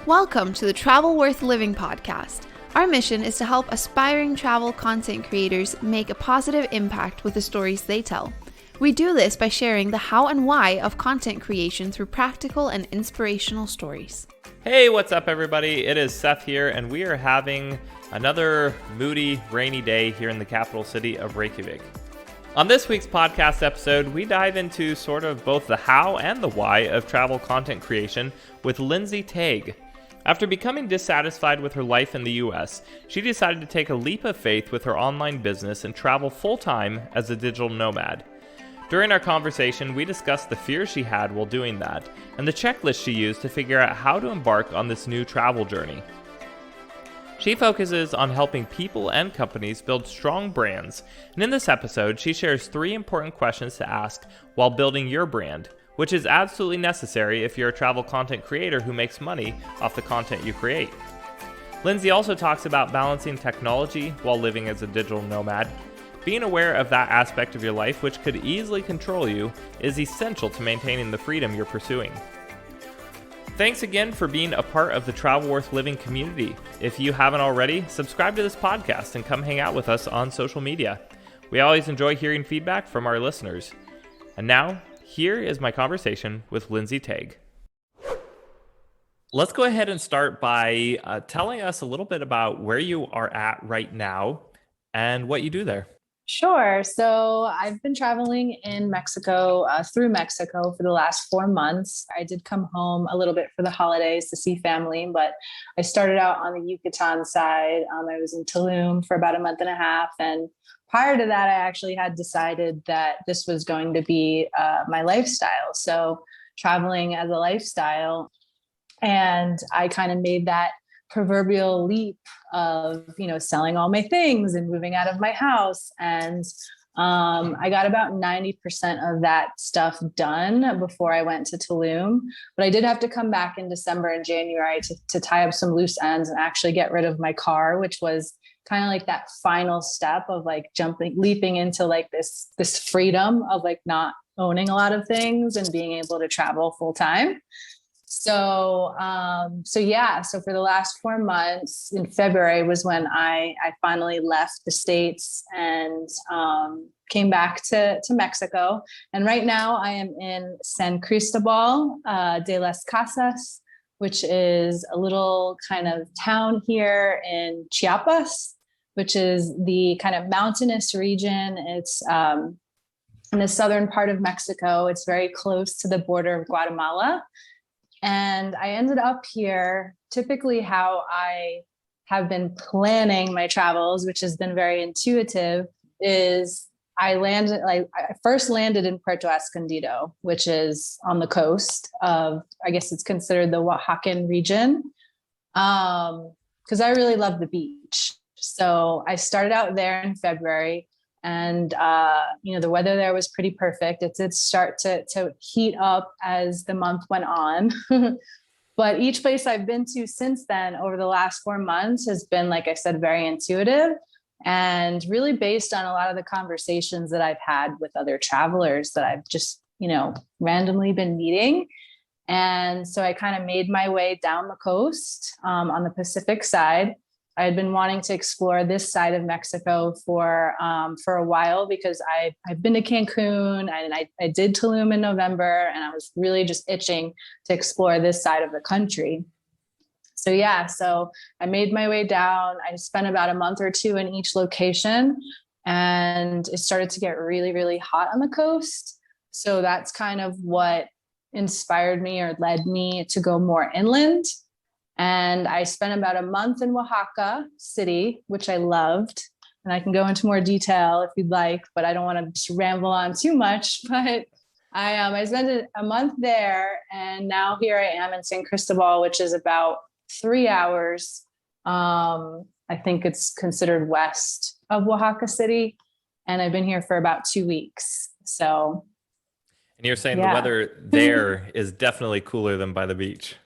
Welcome to the Travel Worth Living podcast. Our mission is to help aspiring travel content creators make a positive impact with the stories they tell. We do this by sharing the how and why of content creation through practical and inspirational stories. Hey, what's up everybody? It is Seth here, and we are having another moody, rainy day here in the capital city of Reykjavik. On this week's podcast episode, we dive into sort of both the how and the why of travel content creation with Lindsey Tague. After becoming dissatisfied with her life in the US, she decided to take a leap of faith with her online business and travel full-time as a digital nomad. During our conversation, we discussed the fears she had while doing that, and the checklist she used to figure out how to embark on this new travel journey. She focuses on helping people and companies build strong brands, and in this episode, she shares 3 important questions to ask while building your brand, which is absolutely necessary if you're a travel content creator who makes money off the content you create. Lindsey also talks about balancing technology while living as a digital nomad. Being aware of that aspect of your life, which could easily control you, is essential to maintaining the freedom you're pursuing. Thanks again for being a part of the Travel Worth Living community. If you haven't already, subscribe to this podcast and come hang out with us on social media. We always enjoy hearing feedback from our listeners. And now, here is my conversation with Lindsey Tague. Let's go ahead and start by telling us a little bit about where you are at right now and what you do there. Sure. So I've been traveling in Mexico, through Mexico for the last 4 months. I did come home a little bit for the holidays to see family, but I started out on the Yucatan side. I was in Tulum for about a month and a half. And prior to that, I actually had decided that this was going to be my lifestyle. So traveling as a lifestyle. And I kind of made that proverbial leap of, selling all my things and moving out of my house. And I got about 90% of that stuff done before I went to Tulum. But I did have to come back in December and January to tie up some loose ends and actually get rid of my car, which was kind of like that final step of like leaping into like this freedom of like not owning a lot of things and being able to travel full time. So for the last 4 months in February was when I finally left the States and came back to Mexico. And right now I am in San Cristobal de las Casas, which is a little kind of town here in Chiapas, which is the kind of mountainous region. It's in the southern part of Mexico. It's very close to the border of Guatemala. And I ended up here, typically how I have been planning my travels, which has been very intuitive, is I first landed in Puerto Escondido, which is on the coast of, I guess it's considered the Oaxacan region, because I really love the beach. So I started out there in February. And, the weather there was pretty perfect. It did start to heat up as the month went on. But each place I've been to since then over the last 4 months has been, like I said, very intuitive and really based on a lot of the conversations that I've had with other travelers that I've just, randomly been meeting. And so I kind of made my way down the coast on the Pacific side. I had been wanting to explore this side of Mexico for a while because I've been to Cancun and I did Tulum in November, and I was really just itching to explore this side of the country. So I made my way down. I spent about a month or 2 in each location, and it started to get really, really hot on the coast. So that's kind of what inspired me or led me to go more inland. And I spent about a month in Oaxaca City, which I loved. And I can go into more detail if you'd like, but I don't want to just ramble on too much. But I spent a month there, and now here I am in San Cristobal, which is about 3 hours. I think it's considered west of Oaxaca City. And I've been here for about 2 weeks. So. And you're saying the weather there is definitely cooler than by the beach.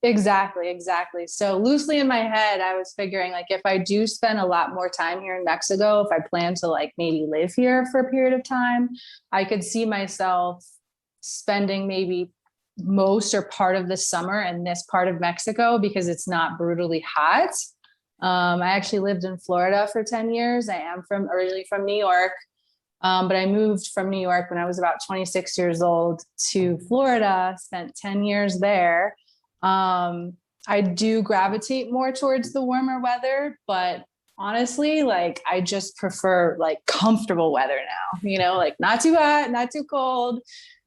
Exactly. So loosely in my head, I was figuring like, if I do spend a lot more time here in Mexico, if I plan to like maybe live here for a period of time, I could see myself spending maybe most or part of the summer in this part of Mexico because it's not brutally hot. I actually lived in Florida for 10 years. I am originally from New York. But I moved from New York when I was about 26 years old to Florida, spent 10 years there. I do gravitate more towards the warmer weather, but honestly, like I just prefer like comfortable weather now, like not too hot, not too cold.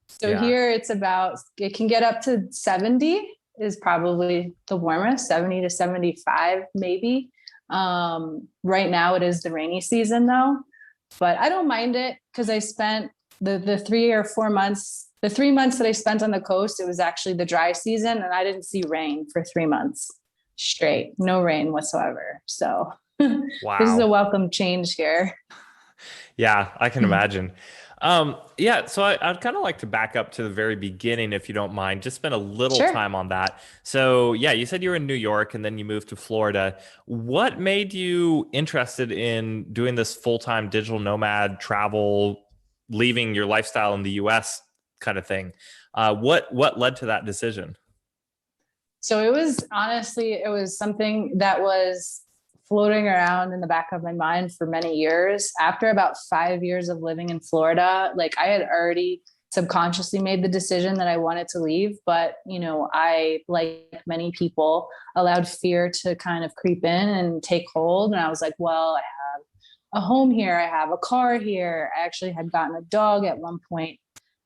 So here it can get up to 70 is probably the warmest, 70 to 75 maybe. Right now it is the rainy season though. But I don't mind it because I spent the 3 or 4 months, the 3 months that I spent on the coast, it was actually the dry season and I didn't see rain for 3 months straight, no rain whatsoever. So Wow. This is a welcome change here. Yeah, I can imagine. So I'd kind of like to back up to the very beginning, if you don't mind, just spend a little time on that. So yeah, you said you were in New York and then you moved to Florida. What made you interested in doing this full-time digital nomad travel, leaving your lifestyle in the US kind of thing? What led to that decision? So it was something that was floating around in the back of my mind for many years. After about 5 years of living in Florida, like I had already subconsciously made the decision that I wanted to leave. But, I, like many people, allowed fear to kind of creep in and take hold. And I was like, well, I have a home here. I have a car here. I actually had gotten a dog at one point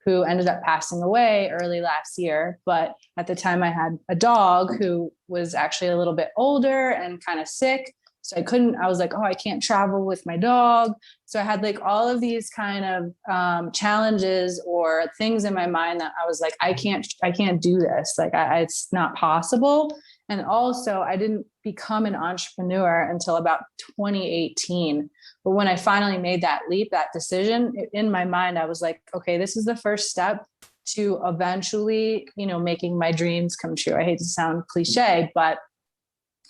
who ended up passing away early last year. But at the time I had a dog who was actually a little bit older and kind of sick. So I was like, oh, I can't travel with my dog. So I had like all of these kind of challenges or things in my mind that I was like, I can't do this. Like it's not possible. And also I didn't become an entrepreneur until about 2018. But when I finally made that leap, that decision in my mind, I was like, okay, this is the first step to eventually, making my dreams come true. I hate to sound cliche, but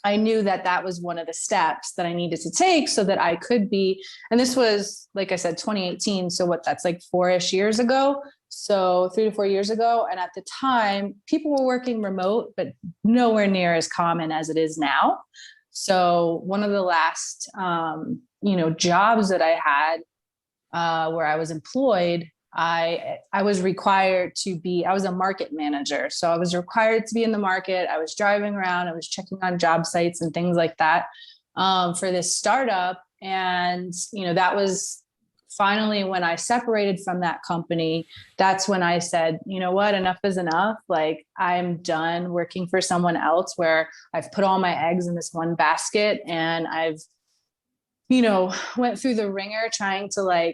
I knew that was one of the steps that I needed to take so that I could be, and this was, like I said, 2018. So that's like 4-ish years ago. So 3 to 4 years ago. And at the time, people were working remote, but nowhere near as common as it is now. So one of the last, jobs that I had where I was employed, I was required to be, I was a market manager. So I was required to be in the market. I was driving around, I was checking on job sites and things like that for this startup. And, that was finally when I separated from that company. That's when I said, you know what, enough is enough. Like I'm done working for someone else where I've put all my eggs in this one basket and I've, went through the ringer trying to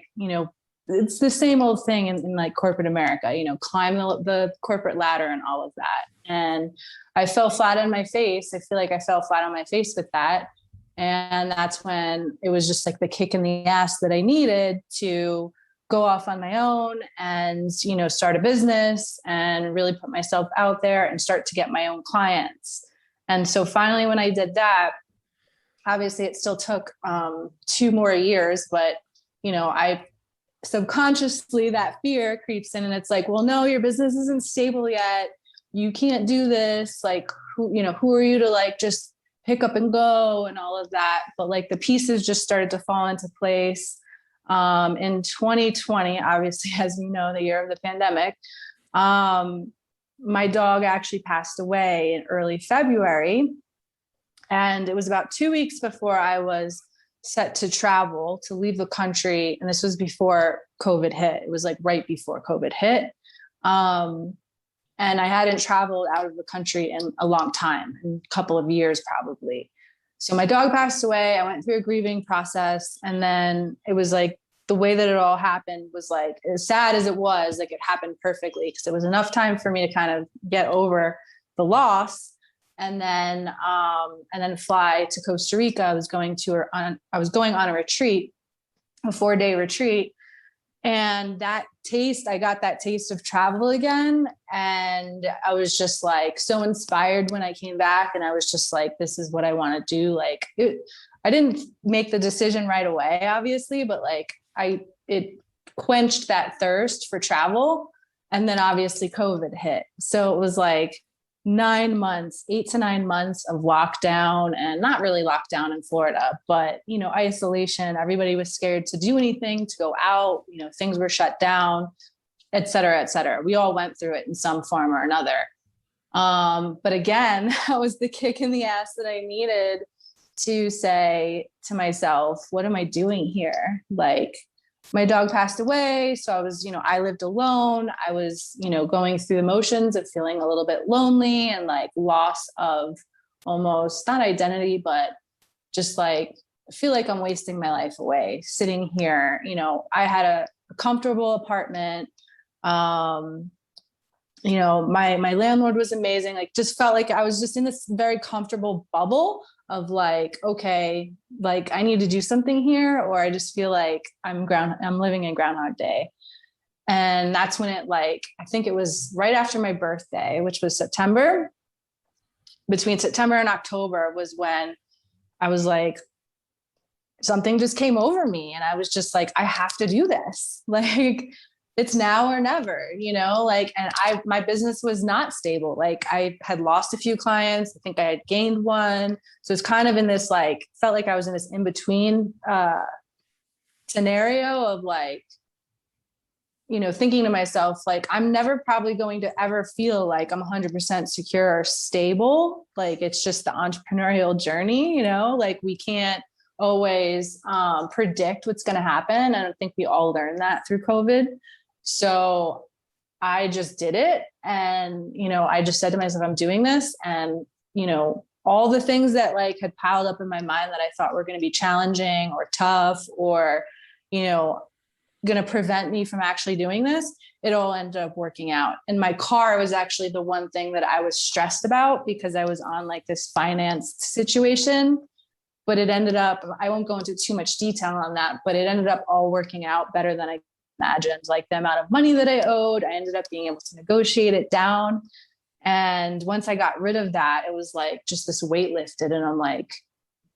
it's the same old thing in like corporate America, climb the corporate ladder and all of that. And I fell flat on my face. I feel like I fell flat on my face with that. And that's when it was just like the kick in the ass that I needed to go off on my own and, start a business and really put myself out there and start to get my own clients. And so finally, when I did that, obviously it still took 2 more years, but, I subconsciously that fear creeps in and it's like, well, no, your business isn't stable yet. You can't do this. Like, who are you to like, just pick up and go and all of that. But like the pieces just started to fall into place. In 2020, obviously, as we know, the year of the pandemic, my dog actually passed away in early February. And it was about 2 weeks before I was set to travel to leave the country. And this was before COVID hit. It was like right before COVID hit. And I hadn't traveled out of the country in a long time, in a couple of years, probably. So my dog passed away. I went through a grieving process. And then it was like, the way that it all happened was like, as sad as it was, like it happened perfectly because it was enough time for me to kind of get over the loss. And then fly to Costa Rica. I was going on a retreat, a 4-day retreat. And I got that taste of travel again. And I was just like so inspired when I came back. And I was just like, this is what I want to do. Like I didn't make the decision right away, obviously, but like it quenched that thirst for travel. And then obviously COVID hit. So it was like 9 months, 8 to 9 months of lockdown, and not really lockdown in Florida, but, isolation. Everybody was scared to do anything, to go out, things were shut down, et cetera, et cetera. We all went through it in some form or another. But again, that was the kick in the ass that I needed to say to myself, what am I doing here? Like, my dog passed away. So I was, I lived alone. I was, going through the motions of feeling a little bit lonely and like loss of almost not identity, but just like, I feel like I'm wasting my life away sitting here. I had a comfortable apartment. My landlord was amazing. Like, just felt like I was just in this very comfortable bubble of like, okay, like I need to do something here, or I just feel like I'm living in Groundhog Day. And that's when I think it was right after my birthday, which was September. Between September and October was when I was like, something just came over me. And I was just like, I have to do this. Like, it's now or never, and my business was not stable. Like, I had lost a few clients. I think I had gained one. So it's kind of in this, felt like I was in this in-between scenario of thinking to myself, like, I'm never probably going to ever feel like I'm 100% secure or stable. Like, it's just the entrepreneurial journey, like we can't always predict what's going to happen. I don't think we all learned that through COVID. So I just did it. And, I just said to myself, I'm doing this. And, all the things that had piled up in my mind that I thought were going to be challenging or tough or, going to prevent me from actually doing this, it all ended up working out. And my car was actually the one thing that I was stressed about because I was on this finance situation, but it ended up, I won't go into too much detail on that, but it ended up all working out better than I imagined. Like, the amount of money that I owed, I ended up being able to negotiate it down. And once I got rid of that, it was just this weight lifted. And I'm like,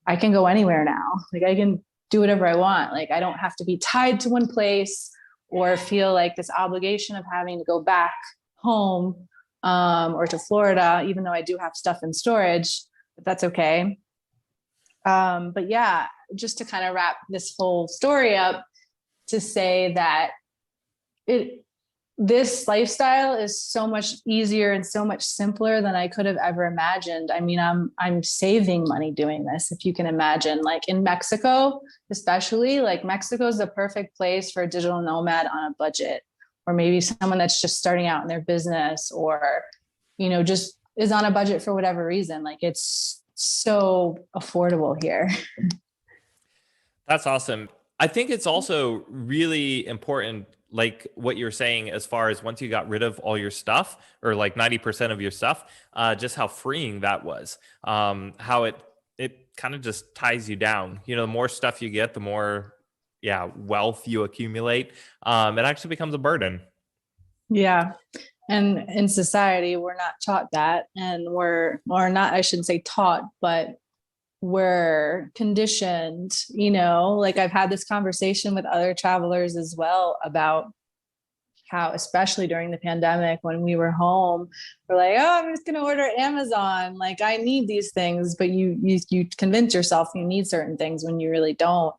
I can go anywhere now. Like, I can do whatever I want. Like, I don't have to be tied to one place or feel like this obligation of having to go back home or to Florida, even though I do have stuff in storage, but that's okay. But yeah, just to kind of wrap this whole story up, to say that this lifestyle is so much easier and so much simpler than I could have ever imagined. I mean, I'm saving money doing this. If you can imagine, like in Mexico, especially, Mexico is the perfect place for a digital nomad on a budget, or maybe someone that's just starting out in their business, or, just is on a budget for whatever reason. It's so affordable here. That's awesome. I think it's also really important, like what you're saying, as far as once you got rid of all your stuff, or 90% of your stuff, just how freeing that was. How it kind of just ties you down. The more stuff you get, the more, wealth you accumulate. It actually becomes a burden. Yeah. And in society, we're not taught that. And I shouldn't say taught, but we're conditioned, I've had this conversation with other travelers as well about how, especially during the pandemic, when we were home, we're like, oh, I'm just going to order Amazon. I need these things, but you convince yourself you need certain things when you really don't.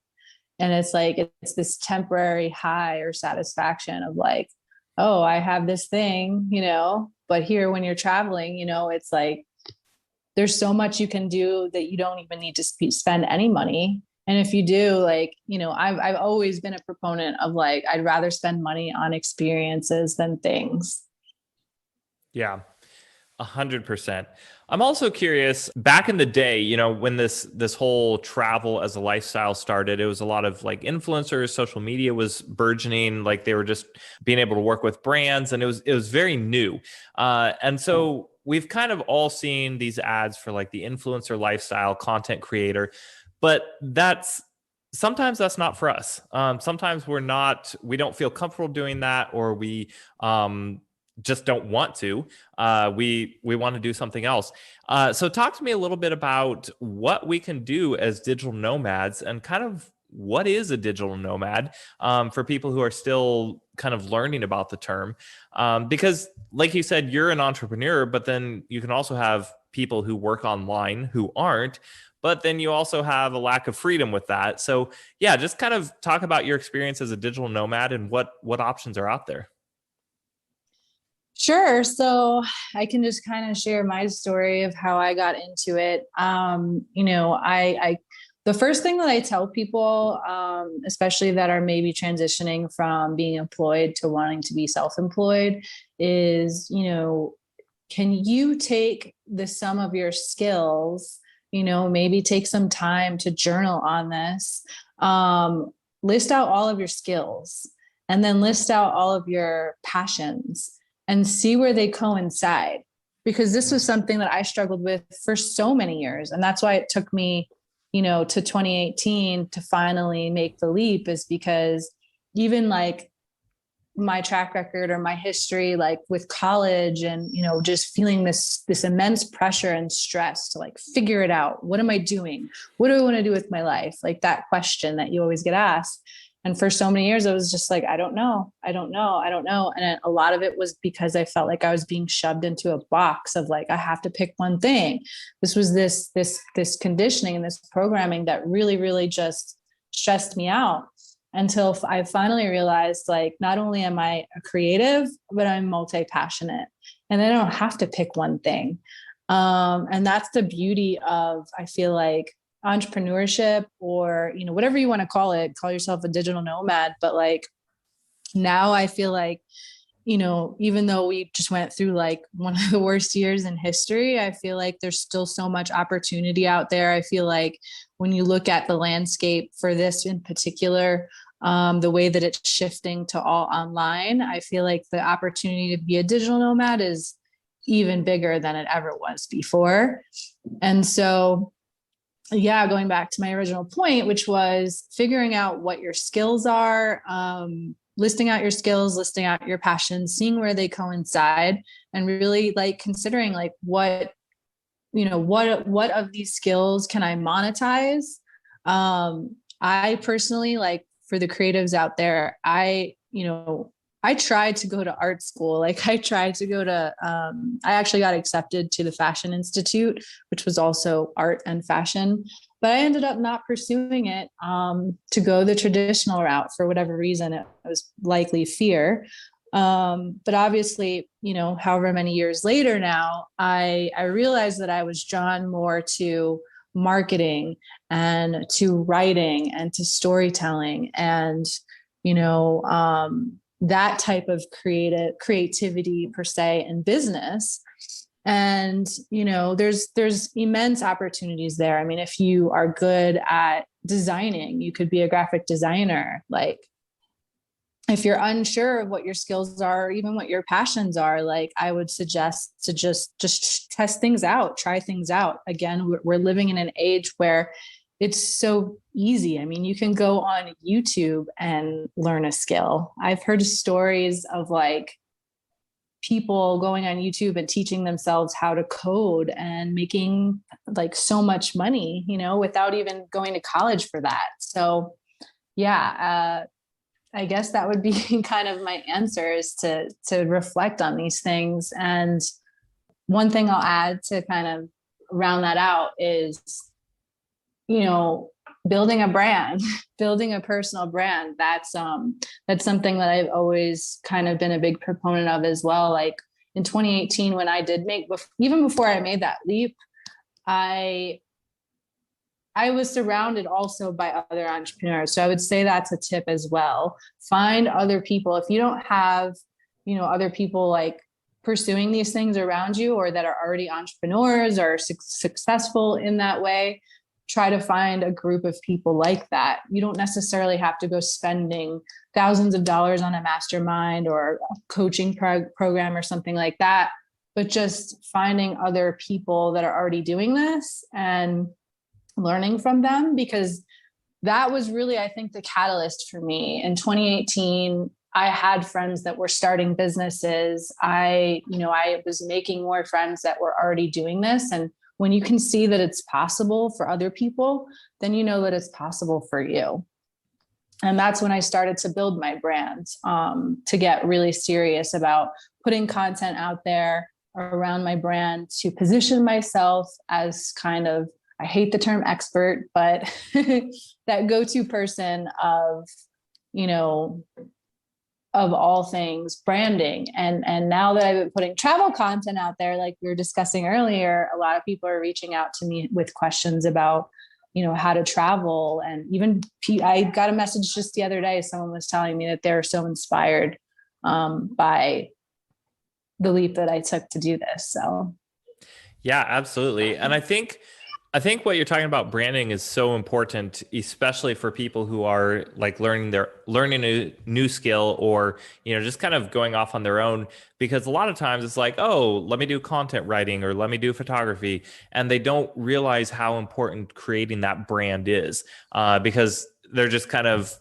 And it's this temporary high or satisfaction of oh, I have this thing, but here when you're traveling, it's there's so much you can do that you don't even need to spend any money. And if you do, I've always been a proponent of I'd rather spend money on experiences than things. Yeah, 100%. I'm also curious, back in the day, when this whole travel as a lifestyle started, it was a lot of influencers, social media was burgeoning, they were just being able to work with brands, and it was very new. And so we've kind of all seen these ads for the influencer lifestyle content creator, but sometimes that's not for us. Sometimes we don't feel comfortable doing that, or we just don't want to. We want to do something else. So talk to me a little bit about what we can do as digital nomads, and kind of what is a digital nomad for people who are still kind of learning about the term, because like you said, you're an entrepreneur, but then you can also have people who work online who aren't, but then you also have a lack of freedom with that. So yeah, just kind of talk about your experience as a digital nomad and what options are out there. Sure. So I can just kind of share my story of how I got into it. I the first thing that I tell people, especially that are maybe transitioning from being employed to wanting to be self-employed, is, can you take the sum of your skills, maybe take some time to journal on this, list out all of your skills, and then list out all of your passions and see where they coincide. Because this was something that I struggled with for so many years. And that's why it took me, to 2018 to finally make the leap, is because even like my track record or my history, like with college and, just feeling this immense pressure and stress to like figure it out. What am I doing? What do I want to do with my life? Like that question that you always get asked. And for so many years, I was just like, I don't know. And a lot of it was because I felt like I was being shoved into a box of like, I have to pick one thing. This was this conditioning and this programming that really, really just stressed me out, until I finally realized, like, not only am I a creative, but I'm multi-passionate, and I don't have to pick one thing. And that's the beauty of, I feel like, entrepreneurship, or, whatever you want to call it, call yourself a digital nomad. But like, now I feel like, even though we just went through like one of the worst years in history, I feel like there's still so much opportunity out there. I feel like when you look at the landscape for this in particular, the way that it's shifting to all online, I feel like the opportunity to be a digital nomad is even bigger than it ever was before. And so, yeah, going back to my original point, which was figuring out what your skills are, listing out your skills, listing out your passions, seeing where they coincide, and really like considering like what of these skills can I monetize? I personally, like, for the creatives out there, I tried to go to art school. Like I tried to go to, I actually got accepted to the Fashion Institute, which was also art and fashion, but I ended up not pursuing it, to go the traditional route for whatever reason. It was likely fear. But obviously, however many years later now, I realized that I was drawn more to marketing and to writing and to storytelling and, that type of creativity per se in business. And, there's immense opportunities there. I mean, if you are good at designing, you could be a graphic designer. Like, if you're unsure of what your skills are, or even what your passions are, like, I would suggest to just test things out, try things out. Again, we're living in an age where it's so easy. I mean, you can go on YouTube and learn a skill. I've heard stories of like people going on YouTube and teaching themselves how to code and making like so much money, without even going to college for that. So yeah, I guess that would be kind of my answer, is to reflect on these things. And one thing I'll add to kind of round that out is, building a brand, building a personal brand. That's something that I've always kind of been a big proponent of as well. Like in 2018, when I did even before I made that leap, I was surrounded also by other entrepreneurs. So I would say that's a tip as well. Find other people. If you don't have, other people like pursuing these things around you, or that are already entrepreneurs or successful in that way, try to find a group of people like that. You don't necessarily have to go spending thousands of dollars on a mastermind or a coaching program or something like that, but just finding other people that are already doing this and learning from them. Because that was really, I think, the catalyst for me. In 2018, I had friends that were starting businesses. I was making more friends that were already doing this. And when you can see that it's possible for other people, then you know that it's possible for you. And that's when I started to build my brand, to get really serious about putting content out there around my brand, to position myself as kind of, I hate the term expert, but that go-to person of, you know, of all things branding. And now that I've been putting travel content out there, like we were discussing earlier, a lot of people are reaching out to me with questions about, you know, how to travel. And even I got a message just the other day. Someone was telling me that they're so inspired by the leap that I took to do this. So. Yeah, absolutely. And I think what you're talking about branding is so important, especially for people who are like learning a new skill, or, you know, just kind of going off on their own, because a lot of times it's like, oh, let me do content writing or let me do photography. And they don't realize how important creating that brand is, because they're just kind of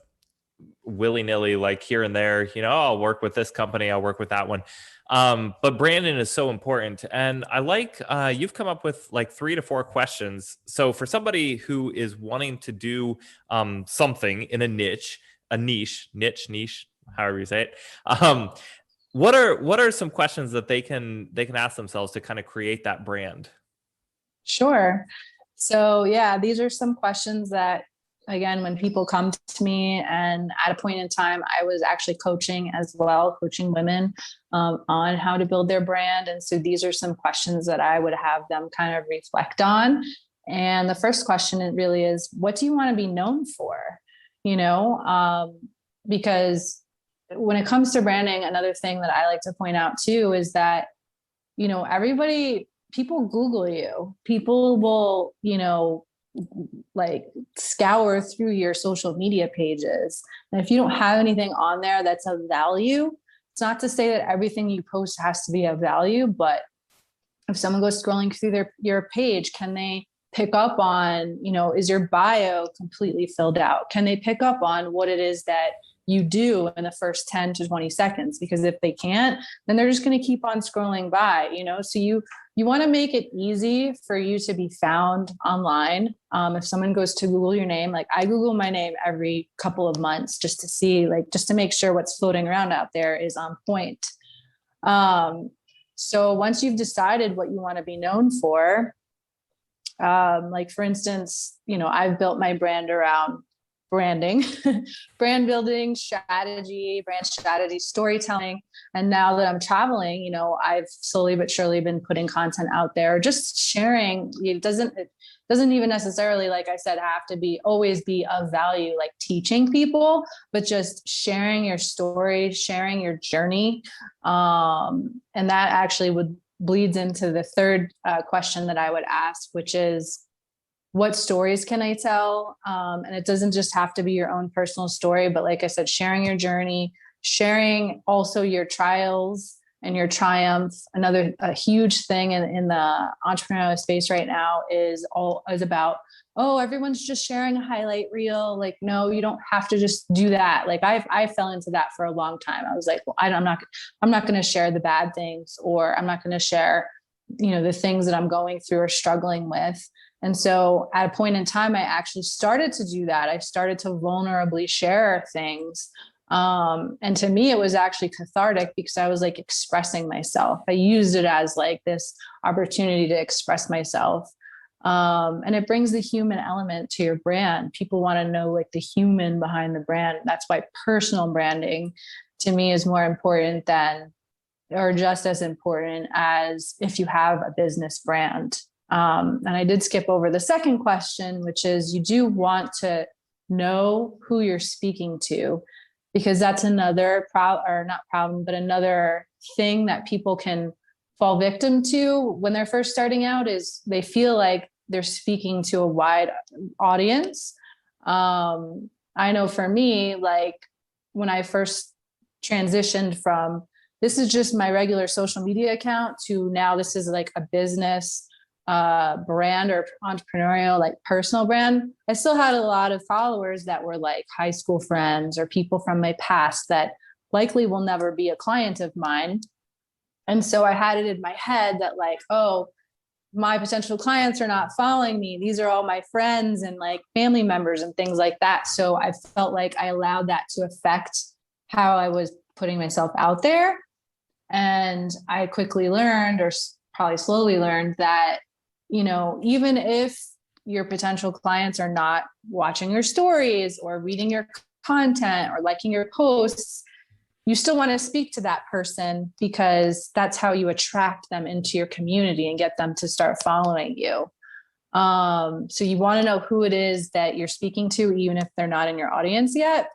willy-nilly, like here and there, you know, oh, I'll work with this company, I'll work with that one. But branding is so important. And I like, you've come up with like 3 to 4 questions. So for somebody who is wanting to do something in a niche, however you say it, what are some questions that they can ask themselves to kind of create that brand? Sure. So yeah, these are some questions that, again, when people come to me, and at a point in time, I was actually coaching as well, coaching women on how to build their brand. And so these are some questions that I would have them kind of reflect on. And the first question, it really is, what do you want to be known for? You know, because when it comes to branding, another thing that I like to point out too is that, you know, people Google you, people will, you know, like scour through your social media pages. And if you don't have anything on there that's of value, it's not to say that everything you post has to be of value, but if someone goes scrolling through your page, can they pick up on, you know, is your bio completely filled out? Can they pick up on what it is that you do in the first 10 to 20 seconds? Because if they can't, then they're just going to keep on scrolling by, you know? So you want to make it easy for you to be found online. If someone goes to Google your name, like I Google my name every couple of months just to see, like, just to make sure what's floating around out there is on point. So once you've decided what you want to be known for, like for instance, you know, I've built my brand around branding, brand building, brand strategy, storytelling. And now that I'm traveling, you know, I've slowly but surely been putting content out there, just sharing. It doesn't even necessarily, like I said, have to always be of value, like teaching people, but just sharing your story, sharing your journey. And that actually bleeds into the third question that I would ask, which is, what stories can I tell? And it doesn't just have to be your own personal story, but like I said, sharing your journey, sharing also your trials and your triumphs. A huge thing in the entrepreneurial space right now is about, oh, everyone's just sharing a highlight reel. Like, no, you don't have to just do that. Like I fell into that for a long time. I was like, well, I'm not going to share the bad things, or I'm not going to share, you know, the things that I'm going through or struggling with. And so at a point in time, I actually started to do that. I started to vulnerably share things. And to me, it was actually cathartic because I was like expressing myself. I used it as like this opportunity to express myself. And it brings the human element to your brand. People want to know like the human behind the brand. That's why personal branding to me is more important than, or just as important as if you have a business brand. And I did skip over the second question, which is, you do want to know who you're speaking to, because that's another another thing that people can fall victim to when they're first starting out, is they feel like they're speaking to a wide audience. I know for me, like when I first transitioned from, this is just my regular social media account, to now this is like a business brand or entrepreneurial, like personal brand, I still had a lot of followers that were like high school friends or people from my past that likely will never be a client of mine. And so I had it in my head that like, oh, my potential clients are not following me. These are all my friends and like family members and things like that. So I felt like I allowed that to affect how I was putting myself out there. And I quickly learned, or probably slowly learned, that, you know, even if your potential clients are not watching your stories or reading your content or liking your posts, you still want to speak to that person, because that's how you attract them into your community and get them to start following you. So you want to know who it is that you're speaking to, even if they're not in your audience yet.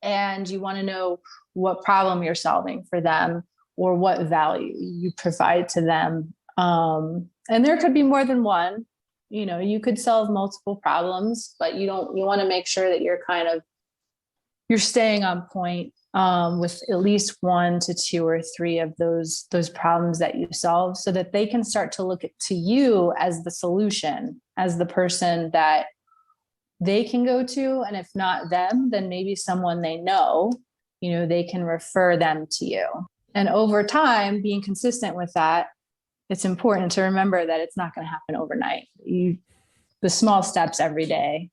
And you want to know what problem you're solving for them, or what value you provide to them. And there could be more than one. You know, you could solve multiple problems, but you want to make sure that you're staying on point with at least 1 to 2 or 3 of those problems that you solve, so that they can start to look to you as the solution, as the person that they can go to. And if not them, then maybe someone they know, you know, they can refer them to you. And over time, being consistent with that, it's important to remember that it's not going to happen overnight. The small steps every day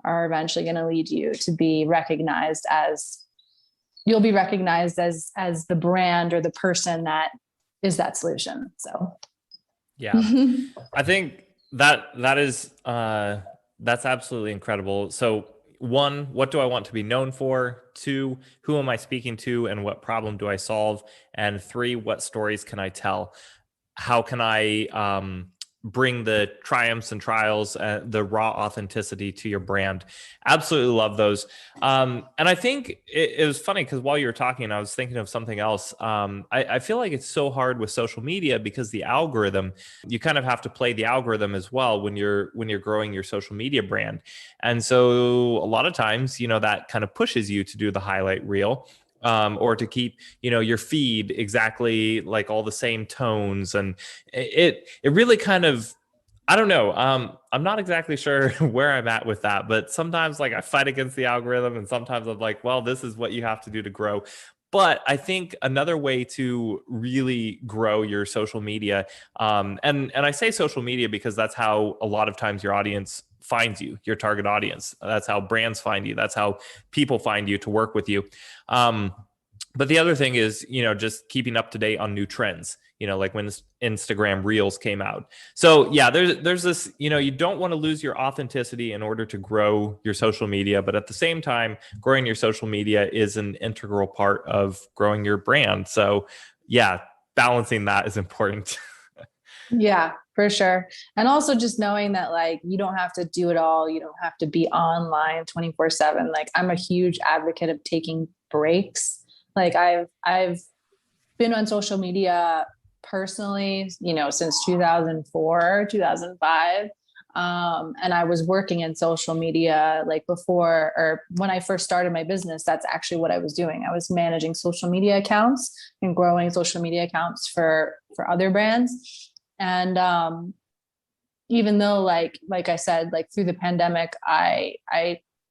are eventually going to lead you to be recognized as the brand or the person that is that solution. So, yeah, I think that is, that's absolutely incredible. So 1, what do I want to be known for? 2, who am I speaking to and what problem do I solve? And 3, what stories can I tell? How can I bring the triumphs and trials, the raw authenticity to your brand? Absolutely love those. And I think it was funny because while you were talking, I was thinking of something else. I feel like it's so hard with social media because the algorithm, you kind of have to play the algorithm as well when you're growing your social media brand. And so a lot of times, you know, that kind of pushes you to do the highlight reel. Or to keep, you know, your feed exactly like all the same tones. And it really kind of, I don't know. I'm not exactly sure where I'm at with that, but sometimes like I fight against the algorithm, and sometimes I'm like, well, this is what you have to do to grow. But I think another way to really grow your social media, and I say social media because that's how a lot of times your audience finds you, your target audience. That's how brands find you. That's how people find you to work with you. But the other thing is, you know, just keeping up to date on new trends, you know, like when Instagram Reels came out. So yeah, there's this, you know, you don't want to lose your authenticity in order to grow your social media, but at the same time, growing your social media is an integral part of growing your brand. So yeah, balancing that is important. yeah, for sure. And also just knowing that like, you don't have to do it all. You don't have to be online 24/7. Like, I'm a huge advocate of taking breaks. Like I've been on social media personally, you know, since 2004, 2005. And I was working in social media like before, or when I first started my business, that's actually what I was doing. I was managing social media accounts and growing social media accounts for other brands. And even though like I said, like through the pandemic, I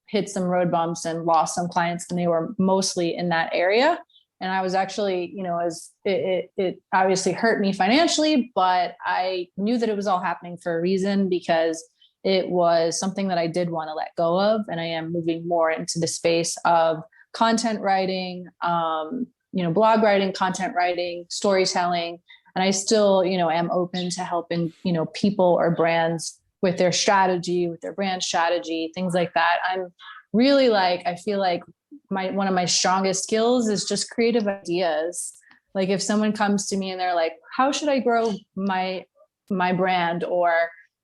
hit some road bumps and lost some clients, and they were mostly in that area. And I was actually, you know, it obviously hurt me financially, but I knew that it was all happening for a reason, because it was something that I did want to let go of. And I am moving more into the space of content writing, you know, blog writing, content writing, storytelling. And I still, you know, am open to helping, you know, people or brands with their strategy, with their brand strategy, things like that. I'm really like, I feel like one of my strongest skills is just creative ideas. Like if someone comes to me and they're like, how should I grow my brand? Or,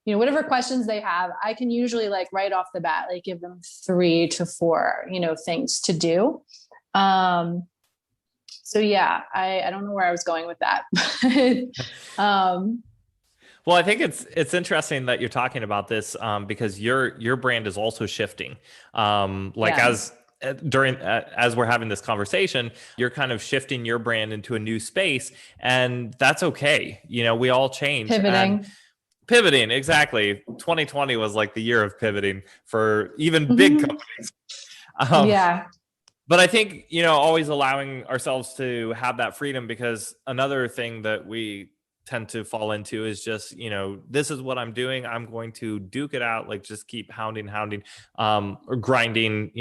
you know, whatever questions they have, I can usually like right off the bat, like give them 3 to 4, you know, things to do. So yeah, I don't know where I was going with that. Well, I think it's interesting that you're talking about this because your brand is also shifting. As we're having this conversation, you're kind of shifting your brand into a new space, and that's okay. You know, we all change. Pivoting, exactly. 2020 was like the year of pivoting for even big companies. Yeah. But I think, you know, always allowing ourselves to have that freedom, because another thing that we tend to fall into is just, this is what I'm doing. I'm going to duke it out, like just keep hounding, or grinding,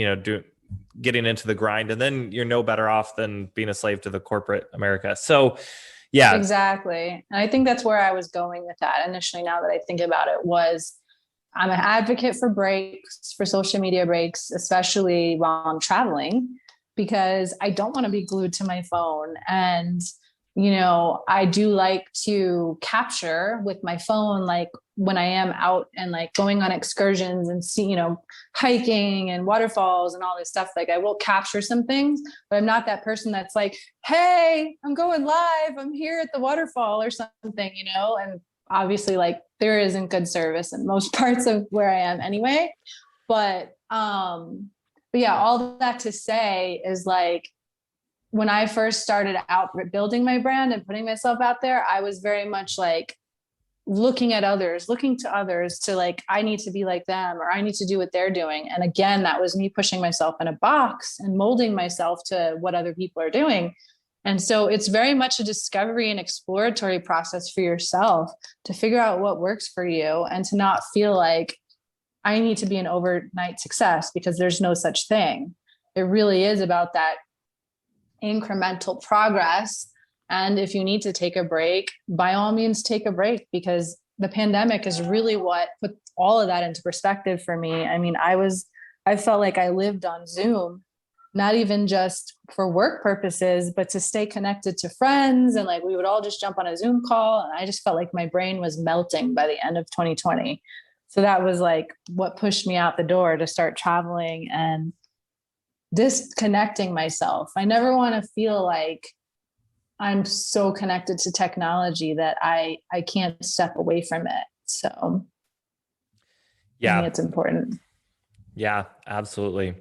getting into the grind. And then you're no better off than being a slave to the corporate America. So yeah. Exactly. And I think that's where I was going with that initially. Now that I think about it, was I'm an advocate for breaks, for social media breaks, especially while I'm traveling, because I don't want to be glued to my phone. And, I do like to capture with my phone, like when I am out and like going on excursions and see, hiking and waterfalls and all this stuff. Like I will capture some things, but I'm not that person that's like, hey, I'm going live. I'm here at the waterfall or something, and obviously like there isn't good service in most parts of where I am anyway. But yeah, all that to say is like, when I first started out building my brand and putting myself out there, I was very much like looking to others to like, I need to be like them, or I need to do what they're doing. And again, that was me pushing myself in a box and molding myself to what other people are doing. And so it's very much a discovery and exploratory process for yourself to figure out what works for you, and to not feel like I need to be an overnight success, because there's no such thing. It really is about that incremental progress. And if you need to take a break, by all means, take a break, because the pandemic is really what put all of that into perspective for me. I mean, I felt like I lived on Zoom, not even just for work purposes, but to stay connected to friends. And like, we would all just jump on a Zoom call. And I just felt like my brain was melting by the end of 2020. So that was like what pushed me out the door to start traveling and disconnecting myself. I never want to feel like I'm so connected to technology that I can't step away from it. So yeah, I think it's important. Yeah, absolutely.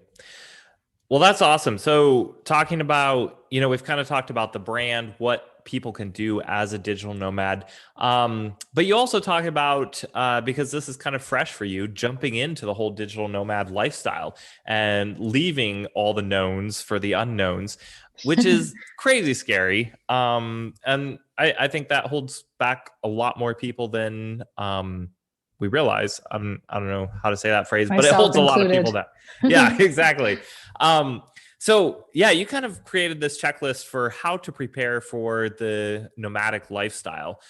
Well, that's awesome. So talking about, we've kind of talked about the brand, what people can do as a digital nomad. But you also talk about, because this is kind of fresh for you, jumping into the whole digital nomad lifestyle and leaving all the knowns for the unknowns, which is crazy scary. And I think that holds back a lot more people than we realize. I don't know how to say that phrase, but it holds a lot of people down. Yeah, exactly. So yeah, you kind of created this checklist for how to prepare for the nomadic lifestyle,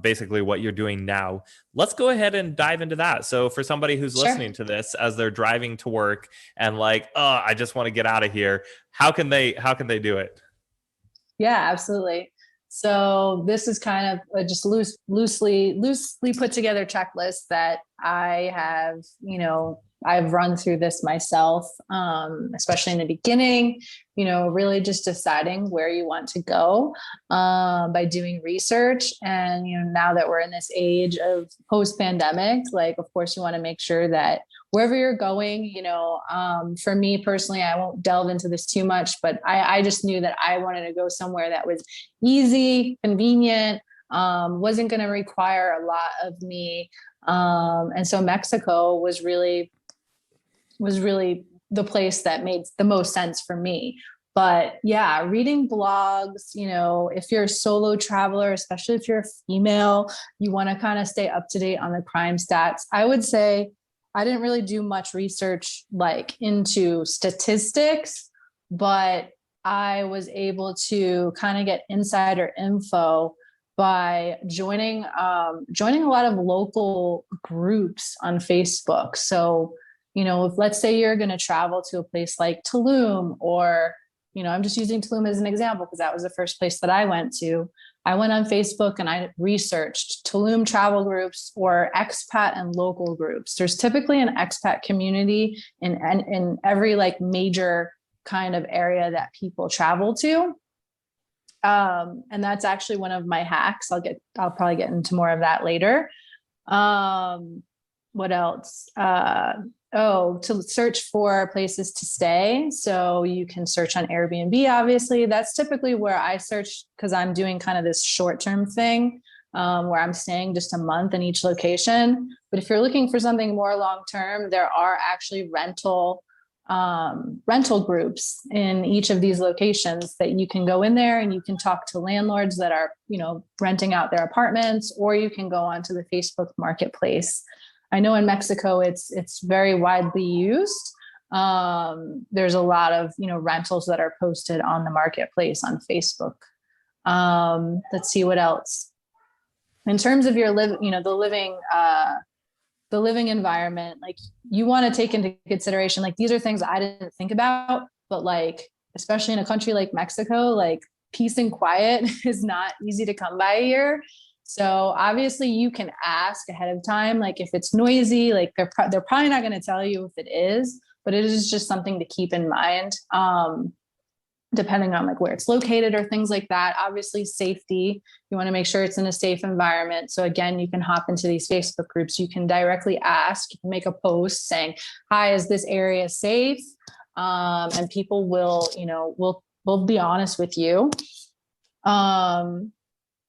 basically what you're doing now. Let's go ahead and dive into that. So for somebody who's listening to this as they're driving to work and like, oh, I just want to get out of here, how can they do it? Yeah, absolutely. So this is kind of a just loosely put together checklist that I have, I've run through this myself, especially in the beginning, really just deciding where you want to go by doing research. And, now that we're in this age of post-pandemic, like, of course, you want to make sure that wherever you're going, for me personally, I won't delve into this too much, but I just knew that I wanted to go somewhere that was easy, convenient, wasn't going to require a lot of me. And so Mexico was really the place that made the most sense for me. But yeah, reading blogs, if you're a solo traveler, especially if you're a female, you want to kind of stay up to date on the crime stats. I would say I didn't really do much research like into statistics, but I was able to kind of get insider info by joining a lot of local groups on Facebook. So, if let's say you're going to travel to a place like Tulum, or, I'm just using Tulum as an example because that was the first place that I went to. I went on Facebook and I researched Tulum travel groups or expat and local groups. There's typically an expat community in every like major kind of area that people travel to. And that's actually one of my hacks. I'll probably get into more of that later. What else? To search for places to stay. So you can search on Airbnb, obviously. That's typically where I search because I'm doing kind of this short-term thing where I'm staying just a month in each location. But if you're looking for something more long-term, there are actually rental rental groups in each of these locations that you can go in there and you can talk to landlords that are, renting out their apartments, or you can go onto the Facebook marketplace. I know in Mexico, it's very widely used. There's a lot of, rentals that are posted on the marketplace on Facebook. Let's see what else. In terms of your the living environment, like you want to take into consideration, like these are things I didn't think about, but like, especially in a country like Mexico, like peace and quiet is not easy to come by here. So obviously you can ask ahead of time, like if it's noisy, like they're probably not going to tell you if it is, but it is just something to keep in mind. Depending on like where it's located or things like that. Obviously safety, you want to make sure it's in a safe environment. So again, you can hop into these Facebook groups. You can directly ask, you can make a post saying, hi, is this area safe? And people will, will be honest with you.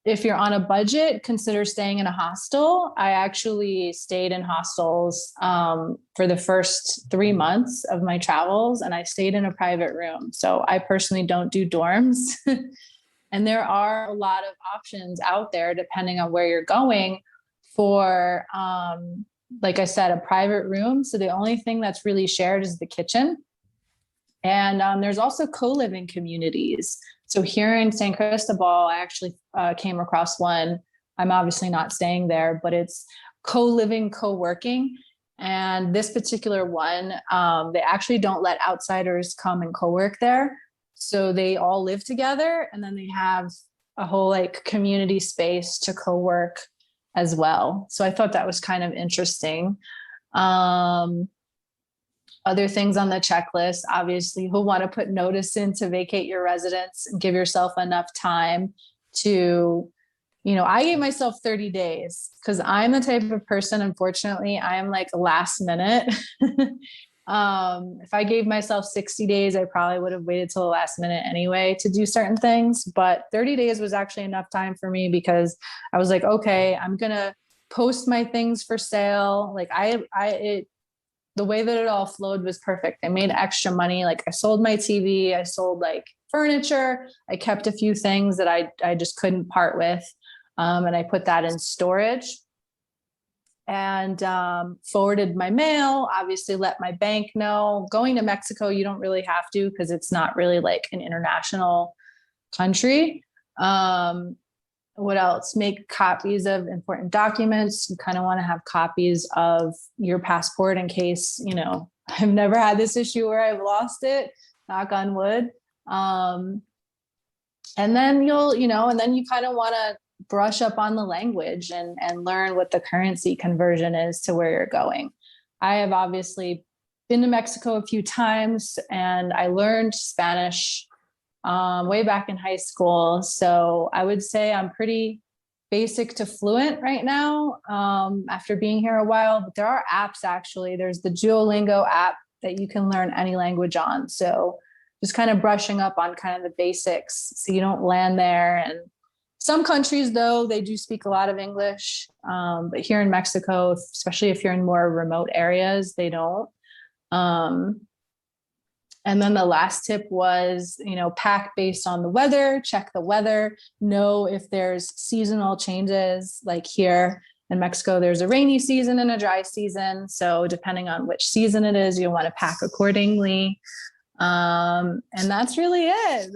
If you're on a budget, consider staying in a hostel. I actually stayed in hostels for the first 3 months of my travels, and I stayed in a private room. So I personally don't do dorms. And there are a lot of options out there depending on where you're going for, like I said, a private room. So the only thing that's really shared is the kitchen. And there's also co-living communities. So here in San Cristobal, I actually came across one. I'm obviously not staying there, but it's co-living, co-working. And this particular one, they actually don't let outsiders come and co-work there. So they all live together, and then they have a whole like community space to co-work as well. So I thought that was kind of interesting. Other things on the checklist, obviously, you'll want to put notice in to vacate your residence and give yourself enough time to, I gave myself 30 days because I'm the type of person, unfortunately, I am like last minute. If I gave myself 60 days, I probably would have waited till the last minute anyway to do certain things. But 30 days was actually enough time for me because I was like, okay, I'm going to post my things for sale. Like the way that it all flowed was perfect. I made extra money. Like I sold my TV, I sold like furniture. I kept a few things that I just couldn't part with. And I put that in storage and forwarded my mail, obviously let my bank know. Going to Mexico, you don't really have to because it's not really like an international country. What else? Make copies of important documents. You kind of want to have copies of your passport in case, I've never had this issue where I've lost it, knock on wood. And then and then you kind of want to brush up on the language and learn what the currency conversion is to where you're going. I have obviously been to Mexico a few times and I learned Spanish way back in high school. So I would say I'm pretty basic to fluent right now after being here a while. But there are apps, actually. There's the Duolingo app that you can learn any language on. So just kind of brushing up on kind of the basics so you don't land there. And some countries, though, they do speak a lot of English. But here in Mexico, especially if you're in more remote areas, they don't. And then the last tip was, pack based on the weather, check the weather, know if there's seasonal changes. Like here in Mexico, there's a rainy season and a dry season. So depending on which season it is, you'll want to pack accordingly. And that's really it.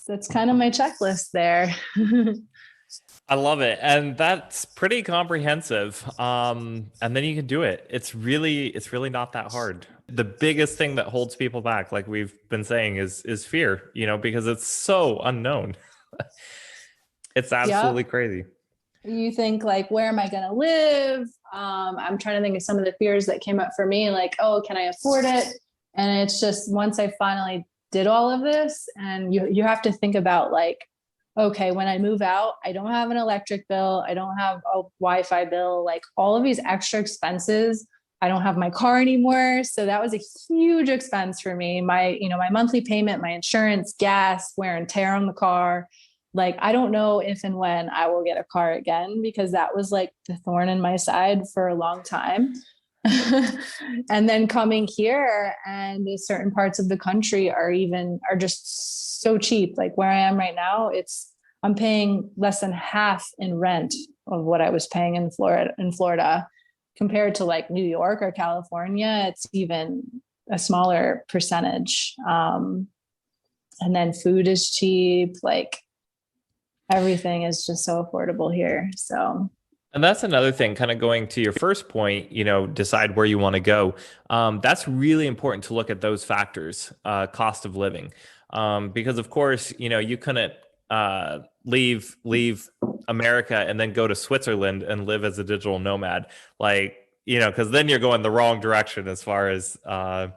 That's kind of my checklist there. I love it. And that's pretty comprehensive. And then you can do it. It's really not that hard. The biggest thing that holds people back, like we've been saying, is fear, because it's so unknown. It's absolutely crazy. You think like, where am I going to live? I'm trying to think of some of the fears that came up for me, like, oh, can I afford it? And it's just, once I finally did all of this, and you have to think about like, okay, when I move out, I don't have an electric bill. I don't have a Wi-Fi bill, like all of these extra expenses. I don't have my car anymore. So that was a huge expense for me. My monthly payment, my insurance, gas, wear and tear on the car. Like, I don't know if and when I will get a car again, because that was like the thorn in my side for a long time. And then coming here, and certain parts of the country are just so cheap. Like where I am right now, I'm paying less than half in rent of what I was paying in Florida compared to like New York or California. It's even a smaller percentage. And then food is cheap. Like everything is just so affordable here. So. And that's another thing, kind of going to your first point, decide where you want to go. That's really important to look at those factors, cost of living. Because of course, you couldn't leave America and then go to Switzerland and live as a digital nomad. Like, because then you're going the wrong direction as far as, I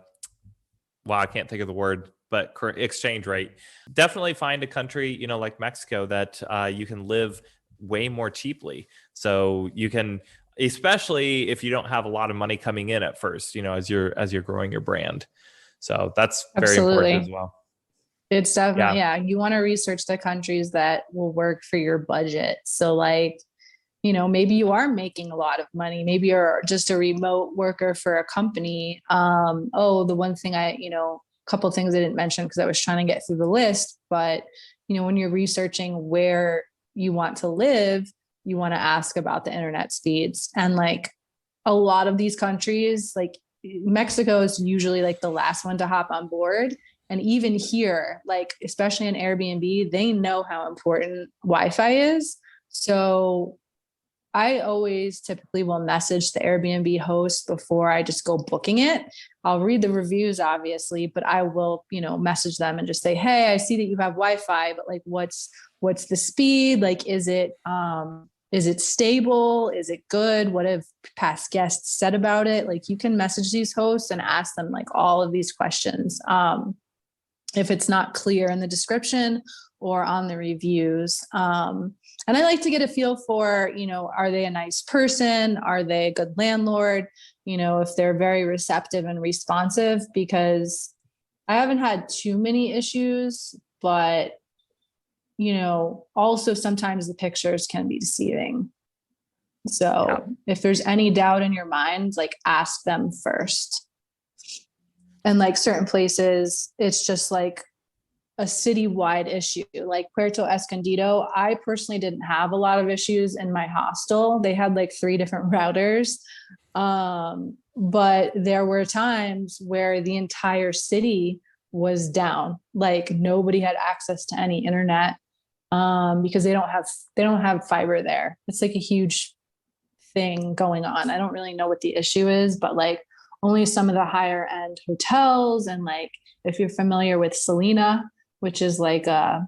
can't think of the word, but exchange rate. Definitely find a country, like Mexico that you can live way more cheaply. So you can, especially if you don't have a lot of money coming in at first, as you're growing your brand. So that's very important as well. It's definitely, yeah. You want to research the countries that will work for your budget. So like, maybe you are making a lot of money. Maybe you're just a remote worker for a company. The one thing couple things I didn't mention because I was trying to get through the list, but when you're researching where you want to live, you want to ask about the internet speeds. And like a lot of these countries, like Mexico is usually like the last one to hop on board. And even here, like, especially in Airbnb, they know how important Wi-Fi is. So I always typically will message the Airbnb host before I just go booking it. I'll read the reviews, obviously, but I will, message them and just say, hey, I see that you have Wi-Fi, but like, what's the speed? Like, is it stable? Is it good? What have past guests said about it? Like, you can message these hosts and ask them like all of these questions. If it's not clear in the description or on the reviews. And I like to get a feel for, are they a nice person? Are they a good landlord? If they're very receptive and responsive, because I haven't had too many issues, but, also sometimes the pictures can be deceiving. So if there's any doubt in your mind, like ask them first. And like certain places, it's just like a citywide issue, like Puerto Escondido. I personally didn't have a lot of issues in my hostel. They had like 3 different routers. But there were times where the entire city was down. Like nobody had access to any internet, because they don't have fiber there. It's like a huge thing going on. I don't really know what the issue is, but like only some of the higher end hotels. And like, if you're familiar with Selena, which is like a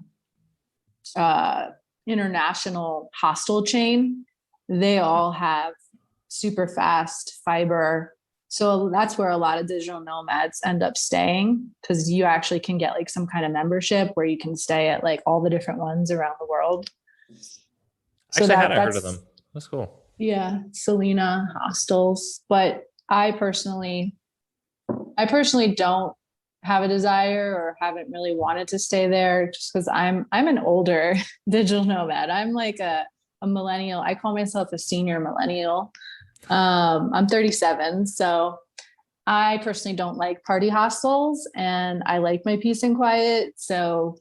international hostel chain, they all have super fast fiber. So that's where a lot of digital nomads end up staying, because you actually can get like some kind of membership where you can stay at like all the different ones around the world. So actually, I hadn't heard of them. That's cool. Yeah, Selena hostels. But I personally don't have a desire or haven't really wanted to stay there, just because I'm an older digital nomad. I'm like a millennial. I call myself a senior millennial. I'm 37. So I personally don't like party hostels, and I like my peace and quiet. So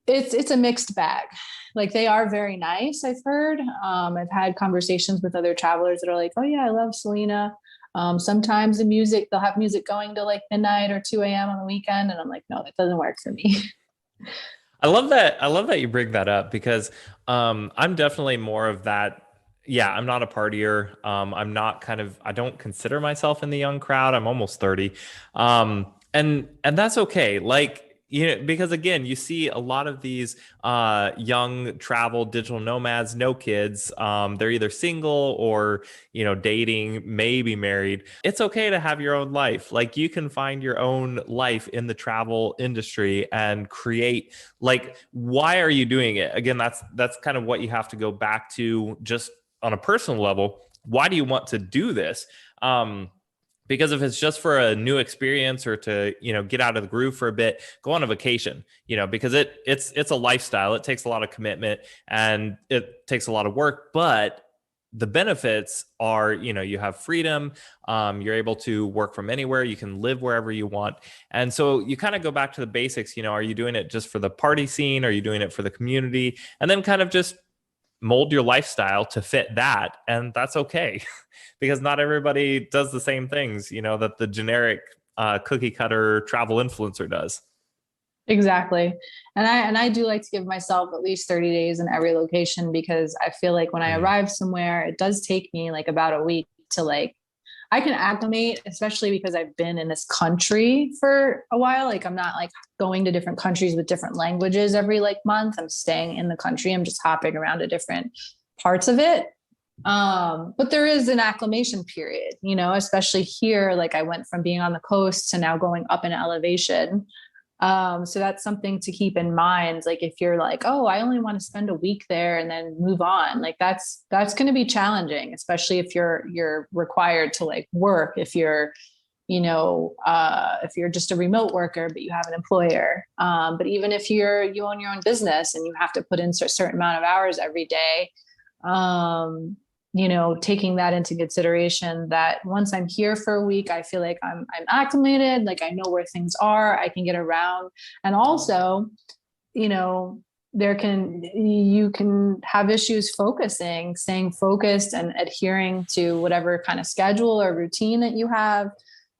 it's a mixed bag. Like they are very nice, I've heard. I've had conversations with other travelers that are like, oh yeah, I love Selena. Sometimes they'll have music going to like midnight or 2 a.m. on the weekend. And I'm like, no, that doesn't work for me. I love that you bring that up, because I'm definitely more of that. Yeah, I'm not a partier. I'm not I don't consider myself in the young crowd. I'm almost 30. And that's okay. Like, because again, you see a lot of these young travel digital nomads, no kids. They're either single or, dating, maybe married. It's okay to have your own life. Like you can find your own life in the travel industry and create, like, why are you doing it? Again, that's kind of what you have to go back to, just on a personal level. Why do you want to do this? Because if it's just for a new experience or to, get out of the groove for a bit, go on a vacation, because it's a lifestyle. It takes a lot of commitment and it takes a lot of work, but the benefits are, you have freedom. You're able to work from anywhere. You can live wherever you want. And so you kind of go back to the basics. Are you doing it just for the party scene? Are you doing it for the community? And then kind of just mold your lifestyle to fit that. And that's okay because not everybody does the same things, that the generic cookie cutter travel influencer does. Exactly. And I do like to give myself at least 30 days in every location, because I feel like when I arrive somewhere, it does take me like about a week to I can acclimate, especially because I've been in this country for a while. Like I'm not like going to different countries with different languages every month. I'm staying in the country. I'm just hopping around to different parts of it. But there is an acclimation period, especially here. Like I went from being on the coast to now going up in elevation. So that's something to keep in mind. Like if you're like, oh, I only want to spend a week there and then move on, like that's going to be challenging, especially if you're required to work, if you're, if you're just a remote worker, but you have an employer. But even if you own your own business and you have to put in a certain amount of hours every day, taking that into consideration, that once I'm here for a week, I feel like I'm acclimated, like I know where things are, I can get around. And also, you can have issues staying focused and adhering to whatever kind of schedule or routine that you have.